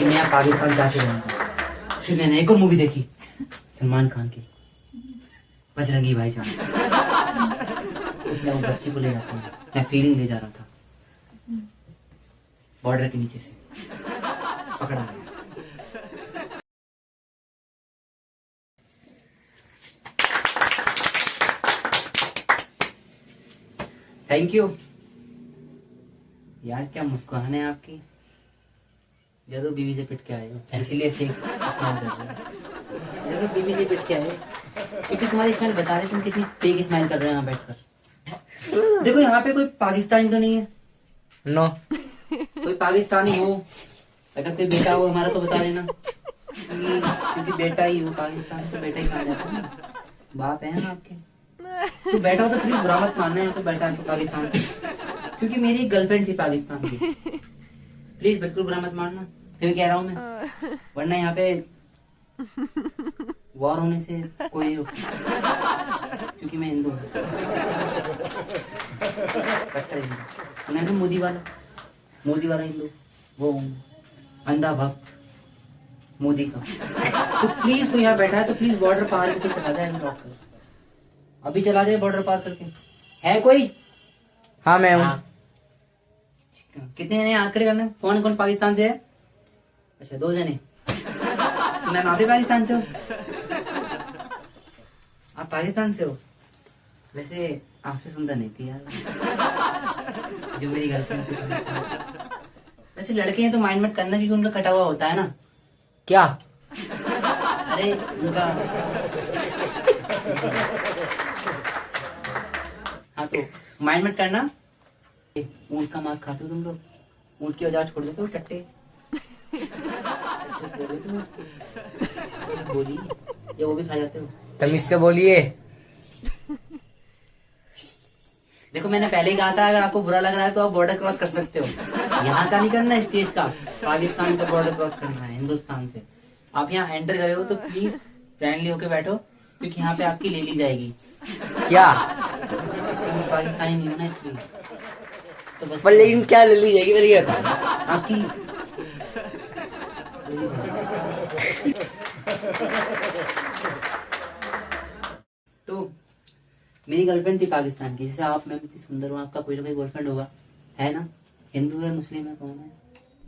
कि मैं पाकिस्तान जाके रहूंगा। फिर मैंने एक और मूवी देखी सलमान खान की, बजरंगी भाईजान। उसमें वो बच्ची को ले जाते हैं, मैं फीलिंग ले जा रहा था, बॉर्डर के नीचे से पकड़ा गया। थैंक यू यार, क्या मुस्कुरान है आपकी। जरूर बीवी से पिट के आए हो, इसीलिए फेक स्माइल कर रहे हो। जरूर बीवी से पिट के आए हो, क्योंकि तुम्हारी स्माइल बता रहे तुम कितनी फेक स्माइल कर रहे हो यहाँ बैठकर। देखो यहाँ पे कोई पाकिस्तानी तो नहीं है? नो। कोई पाकिस्तानी हो, अगर कोई बेटा हो हमारा तो बता देना, क्योंकि बेटा ही हो पाकिस्तान तो बेटा ही कहा जाता है ना, बाप है ना आपके। तो बैठा हो तो प्लीज बुरा मत मानना है तो बैठा है तो पाकिस्तान से, क्योंकि मेरी गर्लफ्रेंड थी पाकिस्तान की। प्लीज बिल्कुल बुरा मत मानना, फिर कह रहा हूँ मैं, वरना यहाँ पे वॉर होने से कोई नहीं रुक सकता, क्योंकि मैं हिंदू हूँ। मैं तो मोदी वाला हिंदू, वो अंधा भक्त मोदी का। तो प्लीज कोई यहाँ बैठा है तो प्लीज बॉर्डर पार करके चला जाए, डॉक्टर अभी चला जाए बॉर्डर पार करके। है कोई? हाँ मैं हूँ। कितने जने आंकड़े करने? कौन पाकिस्तान से है? अच्छा 2 जने। तो मैम आप भी पाकिस्तान से हो? आप पाकिस्तान से हो? वैसे आपसे सुंदर नहीं थी यार जो मेरी गर्लफ्रेंड थी। वैसे लड़के हैं तो माइंड मत करना, क्योंकि उनका कटा हुआ होता है ना। क्या? अरे उनका हाँ तो माइंड मत करना। ऊँट का मांस खाते हो तुम लोग? ऊँट की औजार छोड़ देते हो टट्टे? बोली या वो भी खा जाते हो? तमीज से बोलिए। देखो मैंने पहले ही कहा था, अगर आपको बुरा लग रहा है तो आप बॉर्डर क्रॉस कर सकते हो। यहाँ का नहीं करना, स्टेज का, पाकिस्तान का बॉर्डर क्रॉस करना है हिंदुस्तान से। आप यहाँ एंटर करे हो तो प्लीज फ्रेंडली होके बैठो, क्योंकि यहाँ पे आपकी ले ली जाएगी। क्या? पाकिस्तानी नहीं होना इसलिए तो बस। पर लेकिन क्या ले ली जाएगी मेरी, ये बताओ। आपकी तो मेरी गर्लफ्रेंड थी पाकिस्तान की, जैसे आप, मैं इतनी सुंदर हूँ, आपका कोई ना कोई गर्लफ्रेंड होगा, है ना? हिंदू है, मुस्लिम है, कौन है,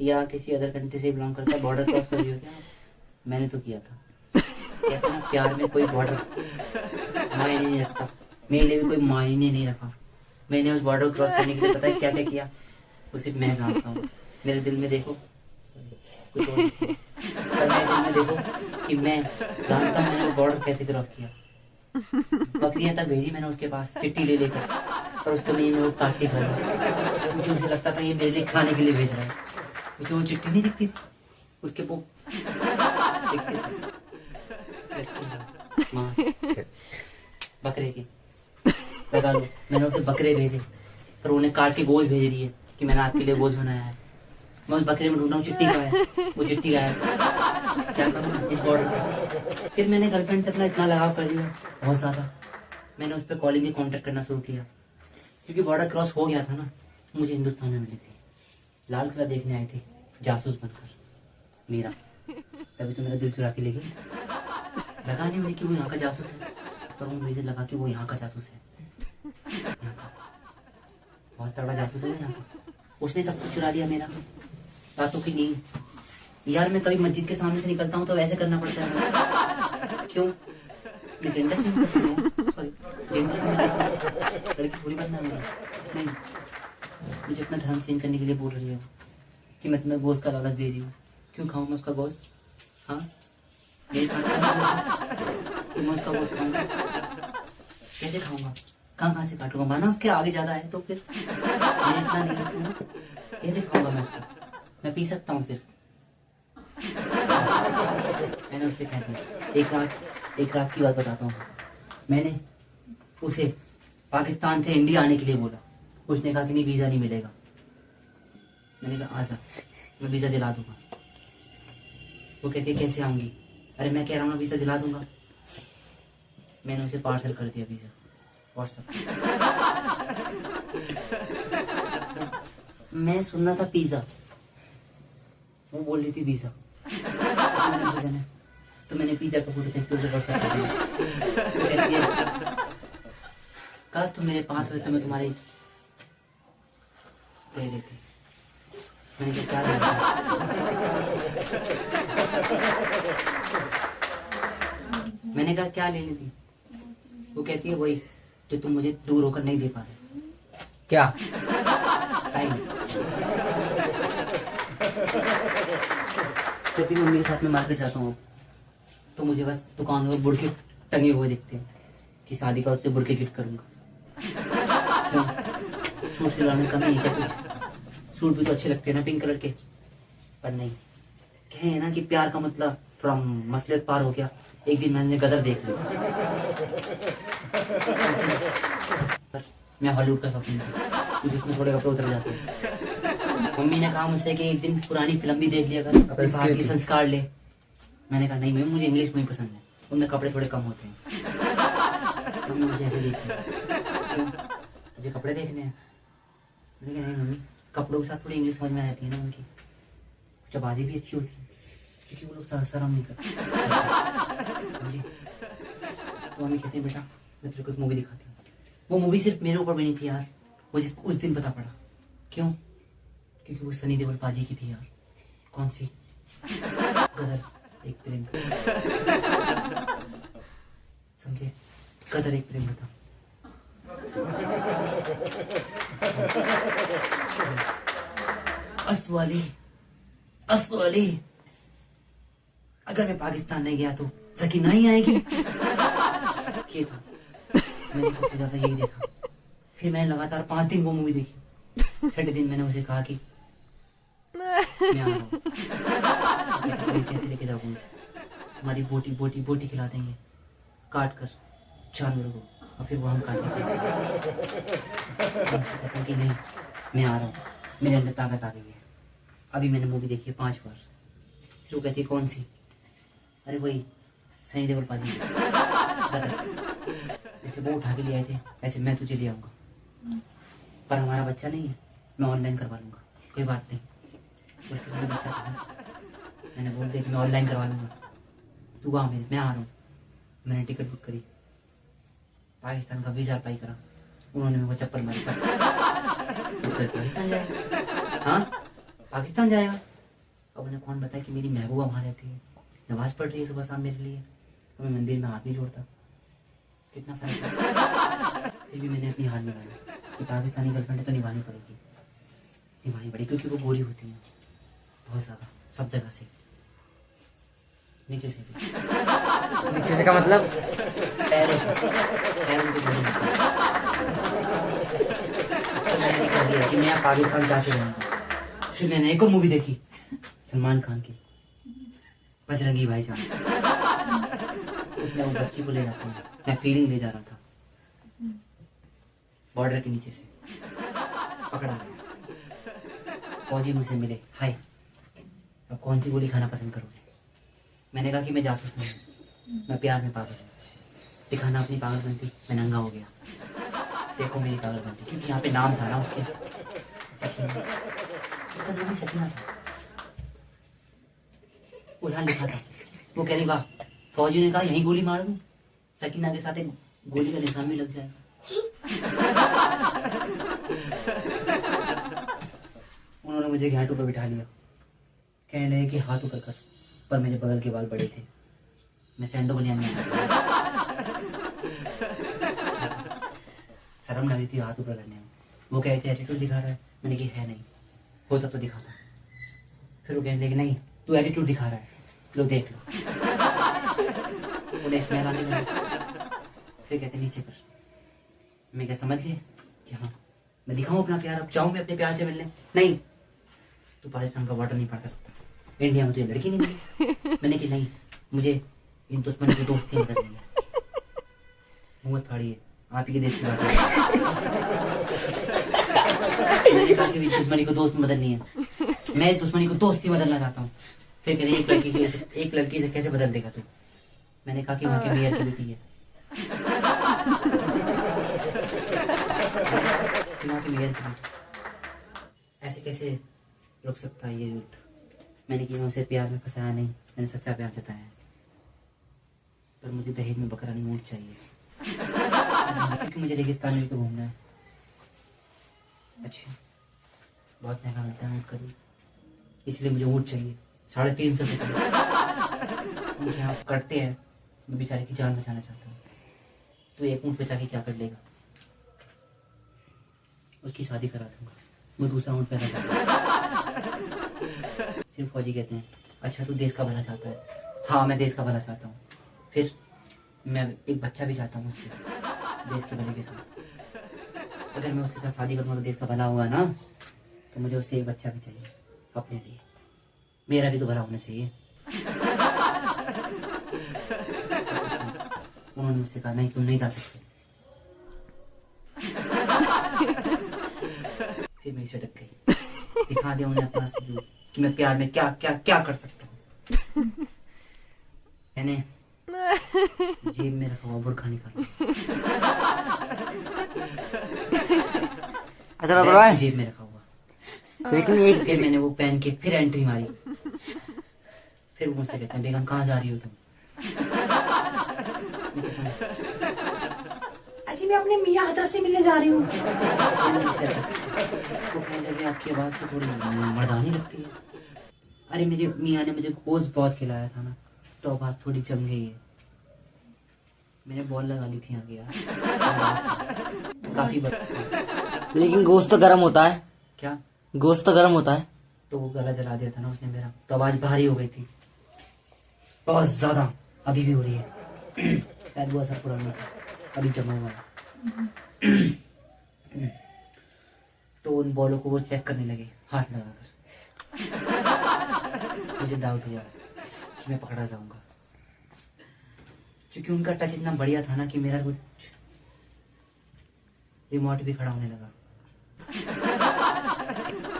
या किसी अदर कंट्री से बिलोंग करता है? बॉर्डर क्रॉस कर रही हो क्या? मैंने तो किया था। कहते हैं प्यार में कोई बॉर्डर मायने नहीं रखता, मेरे लिए भी कोई मायने नहीं रखा। मैंने उस बॉर्डर क्रॉस करने के लिए पता है क्या क्या किया, वो सिर्फ मैं जानता हूँ। मेरे दिल में देखो, कुछ और नहीं। पर मेरे दिल में देखो कि मैं जानता हूँ मैंने वो बॉर्डर कैसे क्रॉस किया। बकरियां तक भेजी मैंने उसके पास चिट्ठी ले लेकर, और उसको मैंने वो काट के खाया, क्योंकि उसे लगता था ये मेरे लिए खाने के लिए भेज रहा है। उसे वो चिट्ठी नहीं दिखती थी, उसके वो दिखते थे मांस बकरे के। लगा लो मैंने उसे बकरे भेजे, पर उन्हें काट के गोश्त भेज रही है कि मैंने आपके लिए गोश्त बनाया है। मैं उस बकरे में ढूंढ रहा हूँ, चिट्ठी कहाँ है? वो चिट्ठी गायब। क्या करूँ इस बॉर्डर? फिर मैंने गर्लफ्रेंड से अपना इतना लगाव कर दिया, बहुत ज्यादा। मैंने उस पर कॉलिंग के कांटेक्ट करना शुरू किया, क्योंकि बॉर्डर क्रॉस हो गया था ना। मुझे हिंदुस्तान में मिली थी, लाल किला देखने आई थी जासूस बनकर मेरा, तभी तो मेरा दिल चुरा के ले गई। लगा नहीं मुझे कि वो यहाँ का जासूस है, पर मुझे लगा कि वो यहाँ का जासूस है। बहुत तगड़ा जासूस है वो यहाँ का। उसने सब कुछ चुरा लिया मेरा, रातों की नींद। यार मैं कभी मस्जिद के सामने से निकलता हूँ तो वैसे करना पड़ता है। क्यों? मैं जेंडर चेंज कर रही हूँ, सॉरी जेंडर, लड़की थोड़ी बनना है नहीं। मुझे अपना धर्म चेंज करने के लिए बोल रही हो कि मैं तुम्हें गोश्त का लालच दे रही हूँ। क्यों खाऊं मैं उसका गोश्त? हाँ नहीं खाता मैं उसका गोश्त खाऊंगा, कैसे खाऊंगा? कहाँ से काटूंगा? माना उसके आगे ज्यादा है तो फिर इतना नहीं रखूंगा, कैसे खाऊंगा मैं उसको? मैं पी सकता हूँ सिर्फ। मैंने उससे कह दिया, एक रात की बात बताता हूँ। मैंने उसे पाकिस्तान से इंडिया आने के लिए बोला, उसने कहा कि नहीं वीजा नहीं मिलेगा। मैंने कहा आजा, मैं वीजा दिला दूंगा। वो कहती है कैसे आऊंगी? अरे मैं कह रहा हूँ ना वीजा दिला दूंगा। मैंने उसे पार्सल कर दिया वीजा व्हाट्सएप। मैं सुनना था पिज्जा, वो बोल रही थी वीजा। मैंने वीजा नहीं, तो मैंने पिज्जा का फोटो देख के उसे व्हाट्सएप कर दिया। तो कहती है काश तुम मेरे पास होते तो मैं तुम्हारी ले लेती। मैंने कहा क्या लेती? मैंने कहा क्या ले लेती? वो कहती है वही जो तुम मुझे दूर होकर नहीं दे पा रहे। क्या? टाइम। जब भी मम्मी के साथ में मार्केट जाता हूँ तो मुझे बस दुकान में बुड़के टंगे हुए दिखते हैं कि शादी का उससे बुड़के गिफ्ट करूंगा। क्यों? सूट सिलवाने में कमी है क्या कुछ? सूट भी तो अच्छे लगते हैं ना पिंक कलर के। पर नहीं, कहे ना कि प्यार का मतलब थोड़ा मसलियत पार हो गया। एक दिन मैंने गदर देख लिया। मैं हॉलीवुड का शौकीन था, जिसमें थोड़े कपड़े उतर जाते हैं। मम्मी ने कहा मुझसे कि एक दिन पुरानी फिल्म भी देख लिया कर, अपने भारतीय संस्कार ले। मैंने कहा नहीं मम्मी, मुझे इंग्लिश मूवी पसंद है, उनमें कपड़े थोड़े कम होते हैं। मम्मी मुझे ऐसे देखती है, क्यों तुझे कपड़े देखने हैं? मैंने कहा नहीं मम्मी, कपड़ों के साथ थोड़ी इंग्लिश समझ में आ जाती है ना उनकी, जब आधी भी अच्छी होती है, क्योंकि वो लोग शर्म नहीं करते। समझी? तो मम्मी कहती है बेटा मैं तुझे कुछ मूवी दिखाती हूँ। वो मूवी सिर्फ मेरे ऊपर बनी थी यार, मुझे उस दिन पता पड़ा। क्यों? क्योंकि वो सनी देओल पाजी की थी यार। कौन सी? गदर एक प्रेम कथा। समझे? गदर एक प्रेम कथा। असवाली अगर मैं पाकिस्तान नहीं गया तो सकीना ही आएगी। ये था, मैंने सबसे ज्यादा यही देखा। फिर मैंने लगातार 5 दिन वो मूवी देखी। 6ठे दिन मैंने उसे कहा कि मैं आ रहा हूँ। कैसे लेके जाओगे मुझे? तुम्हारी बोटी खिला देंगे काट कर जानवरों को, और फिर वो हम काट लेंगे। मैं उससे कहता हूँ कि नहीं मैं आ रहा हूँ, मेरे अंदर ताकत आ गई है। अभी मैंने मूवी देखी है 5 बार। फिर वो कहती है कौन सी? अरे वही सनी देओल पाजी। इसलिए वो उठा के ले आए थे, ऐसे मैं तुझे ले आऊंगा। पर हमारा बच्चा नहीं है, मैं ऑनलाइन करवा लूंगा, कोई बात नहीं। उसके बाद बच्चा था, मैंने बोल दिया कि मैं ऑनलाइन करवा लूंगा, तू वहाँ मैं आ रहा हूँ। मैंने टिकट बुक करी, पाकिस्तान का वीजा अप्लाई करा, उन्होंने मेरे को चप्पल मारी। पाकिस्तान जाएगा? हाँ पाकिस्तान जाएगा। अब उन्हें कौन बताया कि मेरी महबूबा वहाँ रहती है, नमाज पढ़ रही है सुबह शाम मेरे लिए, तो मैं मंदिर में हाथ नहीं जोड़ता। कितना फर्क है। फिर भी मैंने अपनी हार में डाला कि पाकिस्तानी गर्लफ्रेंड तो निभानी पड़ेगी, क्योंकि वो गोरी होती हैं बहुत ज्यादा, सब जगह से, नीचे से भी। नीचे से का मतलब? पैरों से, पैरों के गोरे होते हैं। तो मैंने कह दिया कि मैं पाकिस्तान जाके रहूंगा। फिर मैंने एक और मूवी देखी सलमान खान की, बजरंगी भाईजान। उसमें वो बच्ची को ले जाते हैं, मैं फीलिंग ले जा रहा था, बॉर्डर के नीचे से पकड़ा गया। फौजी मुझसे मिले, हाय अब कौन सी गोली खाना पसंद करोगे? मैंने कहा कि मैं जासूस नहीं हूँ, मैं प्यार में पागल हूँ। दिखाना अपनी पागलपंती, मैं नंगा हो गया। देखो मेरी पागलपंती, क्योंकि यहाँ पे नाम था ना उसके, सकीना, उसका नाम ही सकीना था। वो यहाँ लिखा था। वो कह रही वाह, फौजी ने कहा यहीं गोली मार दूं, सकीना के साथ एक गोली का निशान भी लग जाएगा। उन्होंने मुझे घाटों पर बिठा लिया, कहने लगे कि हाथ ऊपर कर, पर मेरे बगल के बाल बड़े थे, मैं सैंडो बनियान में शर्म लग रही थी हाथ ऊपर करने में। वो कह रहे थे एटीट्यूड दिखा रहा है, मैंने कहा है नहीं, होता तो दिखाता। फिर वो कहने लगे नहीं तू एटीट्यूड दिखा रहा है, लो देख लो। उन्हें स्मेल आने लगी। फिर कहते नीचे कर। मैं क्या समझ गए कि हाँ मैं दिखाऊं अपना प्यार, अब जाऊं मैं अपने प्यार से मिलने? नहीं, तू पाकिस्तान का बॉर्डर नहीं पार कर सकता, इंडिया में तुझे लड़की नहीं मिली। मैंने कि नहीं, मुझे इन दुश्मन की दोस्ती बदलनी है। मुंह मत फाड़िए, आप ही के देश की बात है। मैंने कहा कि दुश्मनी को दोस्त बदलनी है, मैं इस दुश्मनी को दोस्ती बदलना चाहता हूँ। फिर कह रही एक लड़की से कैसे बदल देगा तू? मैंने कहा कि वहाँ के मेयर की बेटी है, वहाँ के मेयर की बेटी, ऐसे कैसे रुक सकता है ये युद्ध? मैंने कि मैं उसे प्यार में फंसाया नहीं, मैंने सच्चा प्यार जताया है। पर मुझे दहेज में बकरा नहीं, ऊँट चाहिए। क्योंकि मुझे रेगिस्तान में तो घूमना है। अच्छा, बहुत महंगा मिलता है ऊँट का दूध, इसलिए मुझे ऊँट चाहिए। 350 रुपये उनके यहाँ कटते हैं। मैं बेचारे की जान बचाना चाहता हूँ। तो एक ऊँट बचा के क्या कर लेगा? उसकी शादी करा दूंगा, वो दूसरा ऊँट पैदा कर। फिर फौजी कहते हैं, अच्छा तू देश का भला चाहता है? हाँ, मैं देश का भला चाहता हूँ। फिर मैं एक बच्चा भी चाहता हूँ उससे, देश के भले के साथ। अगर मैं उसके साथ शादी करूँगा तो देश का भला होगा ना, तो मुझे उससे एक बच्चा भी चाहिए अपने लिए। मेरा भी तो भला होना चाहिए। उन्होंने मुझसे कहा, नहीं तुम नहीं जा सकते। फिर मेरी सटक गई। दिखा दिया उन्हें अपना सबूत कि मैं प्यार में क्या क्या क्या कर सकता हूँ। मैंने जेब में रखा हुआ बुरखा निकाला, अच्छा बाबा जेब में रखा हुआ। लेकिन एक फिर मैंने वो पहन के फिर एंट्री मारी। फिर वो मुझसे कहते हैं, बेगम कहाँ जा रही हो तुम? अजी मैं अपने मियाँ हजरत से मिलने जा रही हूँ। तो कहने लगे, आपकी आवाज़ तो थोड़ी मर्दानी लगती है। अरे मेरे मियाँ ने मुझे गोश्त बहुत खिलाया था ना, तो आवाज़ थोड़ी जम गई है। मैंने बॉल लगा ली थी आगे यार, काफी बड़ा। लेकिन गोश्त तो गर्म होता है। क्या? गोश्त तो गर्म होता है। तो वो गला जला दिया था ना उसने मेरा, तो आवाज भारी हो गई थी बहुत ज्यादा। अभी भी हो रही है। शायद वो असर पुराना था, अभी जमा हुआ है। तो उन बॉलों को वो चेक करने लगे हाथ लगाकर। मुझे डाउट हुआ कि मैं पकड़ा जाऊंगा, क्योंकि उनका टच इतना बढ़िया था ना कि मेरा कुछ रिमोट भी खड़ा होने लगा।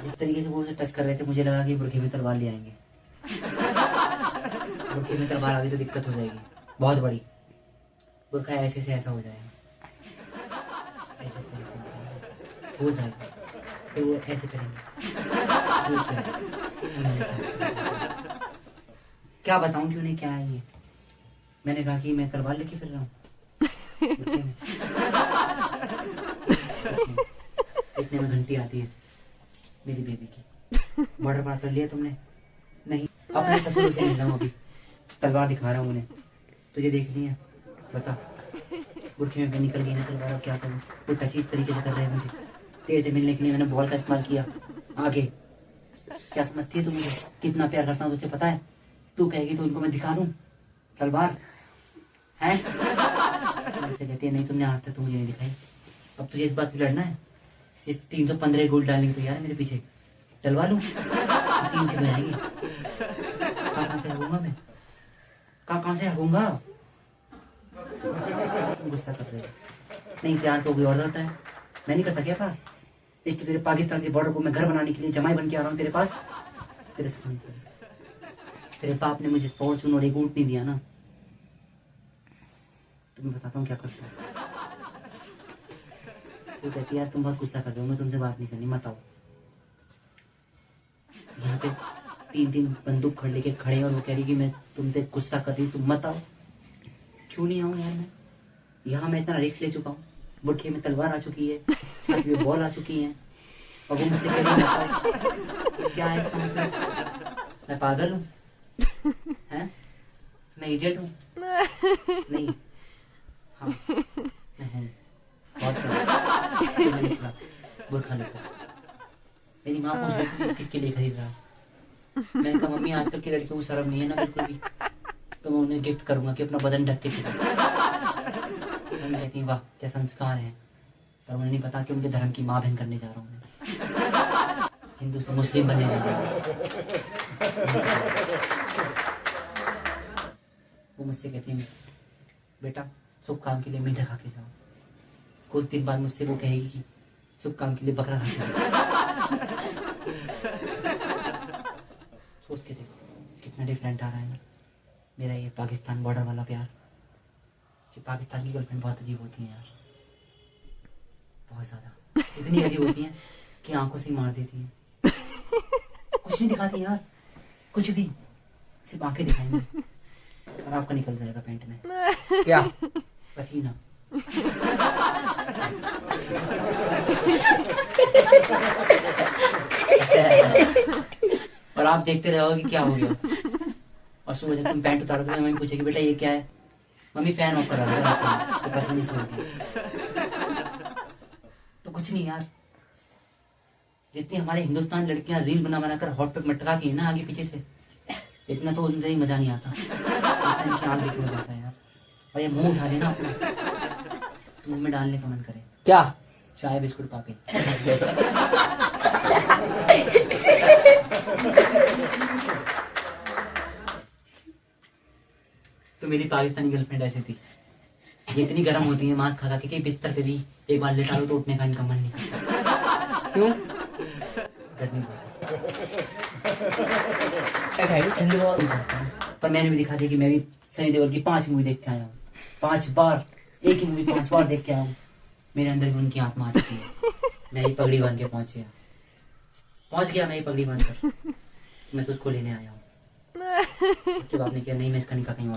जिस तरीके से वो उसे टच कर रहे थे, मुझे लगा कि बुरखे में तलवार ले आएंगे। बुरखे में तलवार आ गई तो दिक्कत हो जाएगी बहुत बड़ी। बुरखा ऐसे से ऐसा हो जाएगा, ऐसे से ऐसे हो जाएगा, तो वो ऐसे करेंगे। क्या बताऊं कि उन्हें क्या है ये? मैंने कहा कि मैं तलवार लेके फिर रहा हूँ। इतने में घंटी आती है मेरी बेबी की। बॉर्डर पार कर लिया तुमने? नहीं, अपने ससुर से मिल रहा हूँ अभी। तलवार दिखा रहा हूँ उन्हें, तुझे देखनी है? बता। बुरखे में निकल गई ना तलवार, अब क्या करूँ? वो टच इस तरीके से कर रहे हैं मुझे। तेरे से मिलने के लिए मैंने बॉल का इस्तेमाल किया। आगे क्या समझती है तू मुझे? कितना प्यार करता हूँ तुझे पता है? तू कहेगी तो उनको मैं दिखा दूँ तलवार है? मुझसे कहती है, नहीं तुमने आज तक तो मुझे नहीं दिखाई। अब तुझे इस बात पे लड़ना है? इस 315 गोल डालने को तैयार है मेरे पीछे? डलवा लूं? 3 से बजाएंगे। कहाँ से हगूंगा मैं? कहाँ से हगूंगा? तुम गुस्सा कर रहे हो? नहीं, प्यार तो कोई और होता है। मैं नहीं करता क्या प्यार? एक तो तेरे पाकिस्तान के बॉर्डर को मैं घर बनाने के लिए जमाई बन के आ रहा हूँ तेरे पास। तेरे से सुन, तेरे बाप ने मुझे फॉर्चून और एक ऊँट नहीं दिया ना, तो मैं बताता हूँ क्या करता हूँ। वो कहती है, यार तुम बहुत गुस्सा कर रहे हो, मैं तुमसे बात नहीं करनी, मत आओ। यहाँ पे 3 बंदूक खड़े लेके खड़े हैं और वो कह रही कि मैं तुम पे गुस्सा कर रही हूँ, तुम मत आओ। क्यों नहीं आऊँ यार? मैं यहाँ मैं इतना रिस्क ले चुका हूँ। बुरखे में तलवार आ चुकी है, छाती में बॉल आ चुकी है, और वो मुझसे कह रही है, क्या है इसका मतलब? मैं पागल हूँ? हैं? मैं इडियट हूँ? नहीं, हाँ मैं हूँ। बहुत बुरखा लेकर मेरी माँ पूछ रही थी किसके लिए खरीद रहा। मैंने कहा, मम्मी आजकल की लड़कियों को शर्म नहीं है ना बिल्कुल भी, तो मैं उन्हें गिफ्ट करूंगा कि अपना बदन ढक के फिरे। मम्मी कहती है, वाह क्या संस्कार है। पर उन्हें नहीं पता कि उनके धर्म की माँ बहन करने जा रहा हूँ मैं। हिंदू से मुस्लिम बनने जा रहा हूँ। वो मुझसे कहती है, बेटा शुभ काम के लिए मीठा खा के जाओ। कुछ दिन बाद मुझसे वो कहेगी कि शुभ काम के लिए बकरा खा के जाओ। सोच के देखो कितना डिफरेंट आ रहा है ना मेरा ये पाकिस्तान बॉर्डर वाला प्यार। ये पाकिस्तान की गर्लफ्रेंड बहुत अजीब होती है यार, बहुत ज्यादा। इतनी अजीब होती है कि आंखों से ही मार देती है, कुछ नहीं दिखाती यार। कुछ भी, सिर्फ आंखें दिखाएंगे और आपका निकल जाएगा पैंट में क्या? पसीना। और आप देखते रहोगे कि क्या हो गया, और सुबह जब तुम पैंट उतारोगे तो मम्मी पूछेगी बेटा ये क्या है, मम्मी फैन ऑफ करा दो तो पता नहीं सोती। तो कुछ नहीं यार, जितनी हमारे हिंदुस्तान लड़कियां रील बना बनाकर हॉट पे मटका की है ना आगे पीछे से, इतना तो उनका ही मजा नहीं आता, इनकी आंख देखने जाता है यार। और ये मुंह उठा देना अपना तो मुंह में डालने का मन करे, क्या? चाय बिस्कुट पाके। तो मेरी पाकिस्तानी गर्लफ्रेंड ऐसी थी, ये इतनी गर्म होती है मांस खा खा के बिस्तर पे भी एक बार लेटा लो तो उठने का इनका मन नहीं करता। क्यों? गर्मी बहुत भाई ठंडी बहुत। है। पर मैंने भी दिखा दी कि मैं भी सनी देओल की 5 मूवी देख के आया हूँ, 5 बार, एक ही मूवी 5 बार देख के आया हूँ। मेरे अंदर भी उनकी आत्मा आ चुकी है। मैं ही पगड़ी बांध के पहुंच गया मैं ही पगड़ी बांध कर, मैं तो उसको लेने आया हूँ। उसके बाद ने किया नहीं, मैं इसका निकाह कहीं और